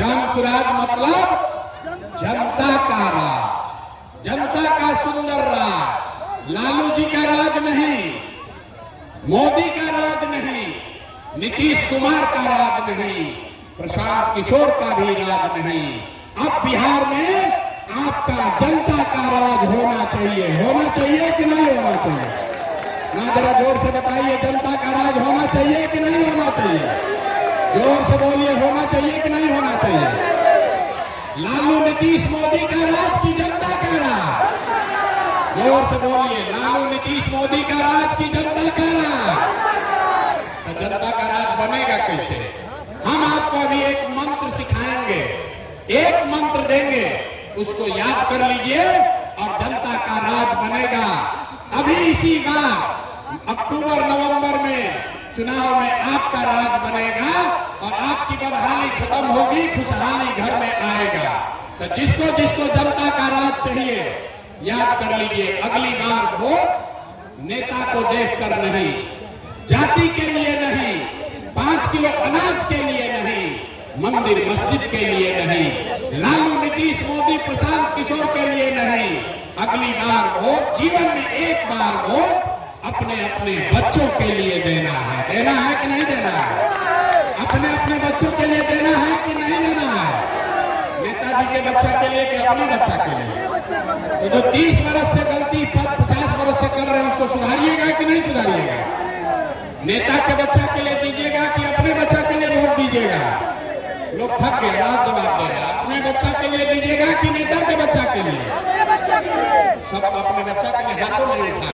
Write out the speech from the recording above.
जन सुराज मतलब जनता का राज, जनता का सुंदर राज। लालू जी का राज नहीं, मोदी का राज नहीं, नीतीश कुमार का राज नहीं, प्रशांत किशोर का भी राज नहीं। अब बिहार में आपका जनता का राज होना चाहिए। होना चाहिए कि नहीं होना चाहिए? ना जरा जोर से बताइए, जनता का राज होना चाहिए कि नहीं होना चाहिए? जोर से बोलिए, होना चाहिए कि नहीं होना चाहिए? लालू नीतीश मोदी का राज की जनता का राज? जोर से बोलिए, लालू नीतीश मोदी का राज की जनता का राज? तो जनता का राज बनेगा कैसे? हम आपको अभी एक मंत्र सिखाएंगे, एक मंत्र देंगे, उसको याद कर लीजिए और जनता का राज बनेगा। अभी इसी बार अक्टूबर नवंबर में चुनाव में आपका राज बनेगा और आपकी बदहाली खत्म होगी, खुशहाली घर में आएगा। तो जिसको जिसको जनता का राज चाहिए याद कर लीजिए, अगली बार वोट नेता को देखकर नहीं, जाति के लिए नहीं, 5 किलो अनाज के लिए नहीं, मंदिर मस्जिद के लिए नहीं, लालू नीतीश मोदी प्रशांत किशोर के लिए नहीं, अगली बार वोट, जीवन में एक बार वोट अपने अपने बच्चों के लिए देना है। देना है कि नहीं देना है? अपने अपने बच्चों के लिए देना है कि नहीं देना है? नेताजी के बच्चा के लिए कि अपने बच्चा के लिए? तो जो 30 वर्ष से गलती 50 वर्ष से कर रहे हैं उसको सुधारिएगा कि नहीं सुधारिएगा? नेता के बच्चा के लिए दीजिएगा कि अपने बच्चा के लिए वोट दीजिएगा? लोग थक गए, ना जवाब दे रहा। अपने बच्चा के लिए दीजिएगा कि नेता के बच्चा के लिए? सब अपने बच्चा के लिए हाथों नहीं उठा।